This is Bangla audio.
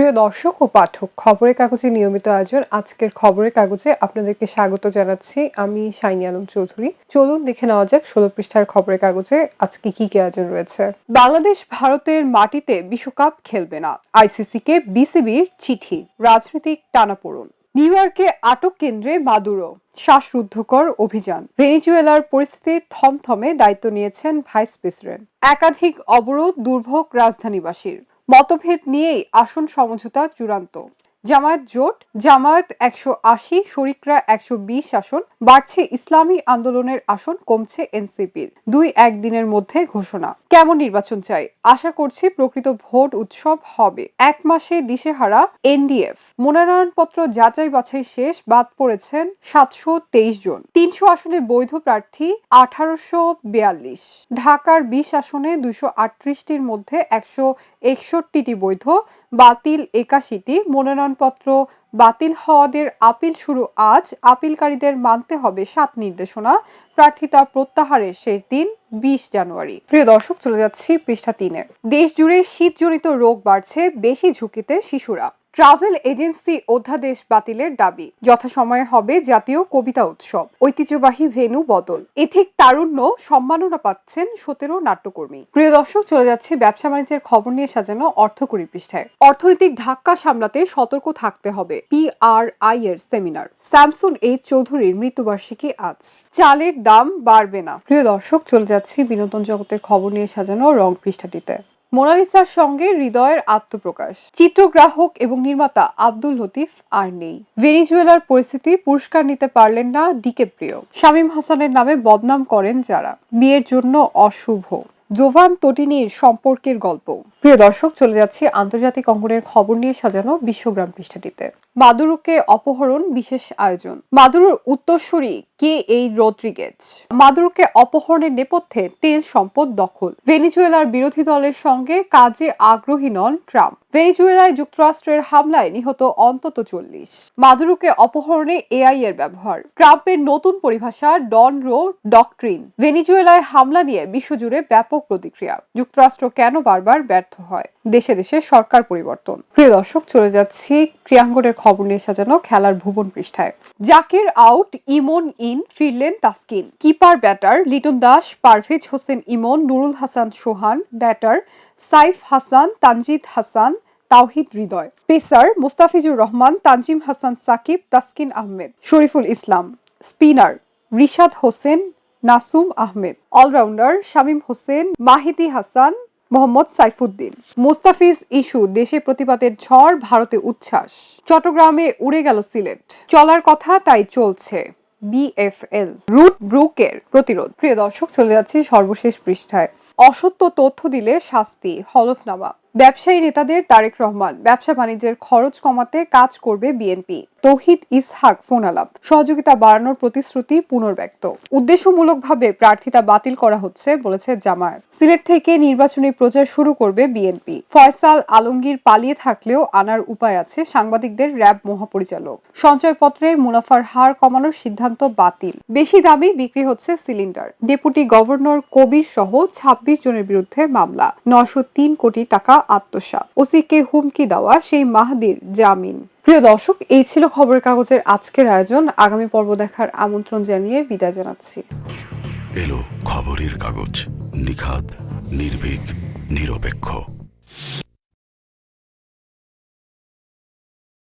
প্রিয় দর্শক ও পাঠক, খবরের কাগজের নিয়মিত আয়োজন আজকের খবরের কাগজে আপনাদেরকে স্বাগত জানাচ্ছি। আমি শাইনি আলম চৌধুরী। চলুন দেখে নেওয়া যাক ১৬ পৃষ্ঠার খবরের কাগজে আজকে কি কি আয়োজন রয়েছে। বাংলাদেশ ভারতের মাটিতে বিশ্বকাপ খেলবে না, আইসিসিকে বিসিবির চিঠি, রাজনৈতিক টানাপোড়েন। নিউ ইয়র্কে আটক কেন্দ্রে মাদুরো, শ্বাসরুদ্ধকর অভিযান। ভেনেজুয়েলার পরিস্থিতি থমথমে, দায়িত্ব নিয়েছেন ভাইস প্রেসিডেন্ট। একাধিক অবরোধ দুর্ভোগ রাজধানীবাসীর, মতভেদ নিয়েই আসন সমঝোতা চূড়ান্ত। জামায়াত জোট, জামায়াত ১৮০, শরিকরা ১২০ আসন, বাড়ছে ইসলামী আন্দোলনের আসন, কমছে এনসিপির। ২-১ দিনের মধ্যে ঘোষণা। কেমন নির্বাচন চাই? আশা করছি প্রকৃত ভোট উৎসব হবে। এক মাসে দিশেহারা এনডিএফ। মনোনয়নপত্র যাচাই বাছাই শেষ, বাদ পড়েছেন ৭২৩ জন। ৩০০ আসনে বৈধ প্রার্থী ১৮৪২। ঢাকার ২০ আসনে ২৩৮টির মধ্যে ১৬১টি বৈধ, বাতিল ৮১টি। মনোনয়নপত্র বাতিল হওয়াদের আপিল শুরু আজ। আপিলকারীদের মানতে হবে ৭ নির্দেশনা। প্রার্থিতা প্রত্যাহারের শেষ দিন ২০ জানুয়ারি। প্রিয় দর্শক, চলে যাচ্ছি পৃষ্ঠা ৩-এ। দেশ জুড়ে শীতজনিত রোগ বাড়ছে, বেশি ঝুঁকিতে শিশুরা। ট্রাভেল এজেন্সি অধ্যাদেশ বাতিলের দাবি। যথাসময়ে হবে জাতীয় কবিতা উৎসব, ঐতিহ্যবাহী ভেন্যু বদল। এথিক তারুণ্য সম্মাননা পাচ্ছেন ১৭ নাট্যকর্মী। প্রিয় দর্শক, চলে যাচ্ছে ব্যবসা বাণিজ্যের খবর নিয়ে সাজানো অর্থকরী পৃষ্ঠায়। অর্থনৈতিক ধাক্কা সামলাতে সতর্ক থাকতে হবে, পিআরআই এর সেমিনার। শামসুল এইচ চৌধুরীর মৃত্যুবার্ষিকী আজ। চালের দাম বাড়বে না। প্রিয় দর্শক, চলে যাচ্ছি বিনোদন জগতের খবর নিয়ে সাজানো রং পৃষ্ঠাটিতে। মোনালিসার সঙ্গে হৃদয়ের আত্মপ্রকাশ। চিত্রগ্রাহক এবং নির্মাতা আব্দুল লতিফ আর নেই। ভেনেজুয়েলার পরিস্থিতি, পুরস্কার নিতে পারলেন না ডিক্যাপ্রিও। শামীম হাসানের নামে বদনাম করেন যারা, বিয়ের জন্য অশুভ। জোভান তোটিনির সম্পর্কের গল্প। প্রিয় দর্শক, চলে যাচ্ছে আন্তর্জাতিক অঙ্গনের খবর নিয়ে সাজানো বিশ্বগ্রাম পৃষ্ঠাটিতে। মাদুরোকে অপহরণ, বিশেষ আয়োজন। মাদুরোর উত্তরসূরি কে এই রদ্রিগেজ। মাদুরোকে অপহরণের নেপথ্যে তেল সম্পদ দখল। ভেনেজুয়েলার বিরোধী দলের সঙ্গে কাজে আগ্রহী নন ট্রাম্প। ভেনেজুয়েলায় যুক্তরাষ্ট্রের হামলায় নিহত অন্তত ৪০। মাদুরোকে অপহরণে এআই এর ব্যবহার। ট্রাম্পের নতুন পরিভাষা ডন রো ডকট্রিন। ভেনেজুয়েলায় হামলা নিয়ে বিশ্বজুড়ে ব্যাপক প্রতিক্রিয়া। যুক্তরাষ্ট্র কেন বারবার ব্যর্থ হয়? দেশে দেশে সরকার পরিবর্তন। প্রিয় দর্শক, চলে যাচ্ছি ক্রীড়াঙ্গনের খবর নিয়ে সাজানো খেলার ভুবন পৃষ্ঠায়। জাকির আউট, ইমন ইন, ফিরলেন Taskin. Keeper batter Liton Das, Parvez Hossain Emon, Nurul Hasan Sohan. Batter Saif Hasan, Tanzid Hasan, Towhid Hridoy. Pacer Mustafizur Rahman, Tanzim Hasan Sakib, Taskin Ahmed, Shoriful Islam. Spinner Rishad Hossain, Nasum Ahmed. Allrounder Shamim Hossain, Mahedi Hasan, Mohammad Saifuddin. Mustafiz issue, দেশে প্রতিবাদের ঝড়, ভারতে উচ্ছ্বাস। চট্টগ্রামে উড়ে গেল সিলেট। চলার কথা তাই চলছে, বিএফএল। রুট ব্রুকের প্রতিরোধ। প্রিয় দর্শক, চলে যাচ্ছি সর্বশেষ পৃষ্ঠায়। অসত্য তথ্য দিলে শাস্তি, হলফনামা। ব্যবসায়ী নেতাদের তারেক রহমান। ব্যবসা বাণিজ্যের খরচ কমাতে কাজ করবে বিএনপি। তৌহিদ ইসহাক ফোন আলাপ। সহযোগিতা বাড়ানোর প্রতিশ্রুতি পুনর্ব্যক্ত। উদ্দেশ্যমূলকভাবে প্রার্থিতা বাতিল করা হচ্ছে, বলেছে জামায়াত। সিলেট থেকে নির্বাচনী প্রচার শুরু করবে বিএনপি। ফয়সাল আলমগীর পালিয়ে থাকলেও আনার উপায় আছে, সাংবাদিকদের র্যাব মহাপরিচালক। সঞ্চয়পত্রে মুনাফার হার কমানোর সিদ্ধান্ত বাতিল। বেশি দামে বিক্রি হচ্ছে সিলিন্ডার। ডেপুটি গভর্নর কবির সহ ২৬ জনের বিরুদ্ধে মামলা। ৯০৩ কোটি টাকা আত্মসাৎ। ওসিকে হুমকি দেওয়া সেই মাহাদির জামিন। প্রিয় দর্শক, এই ছিল খবরের কাগজের আজকের আয়োজন। আগামী পর্ব দেখার আমন্ত্রণ জানিয়ে বিদায় জানাচ্ছি। এলো খবরের কাগজ, নিখাত, নির্ভীক, নিরপেক্ষ।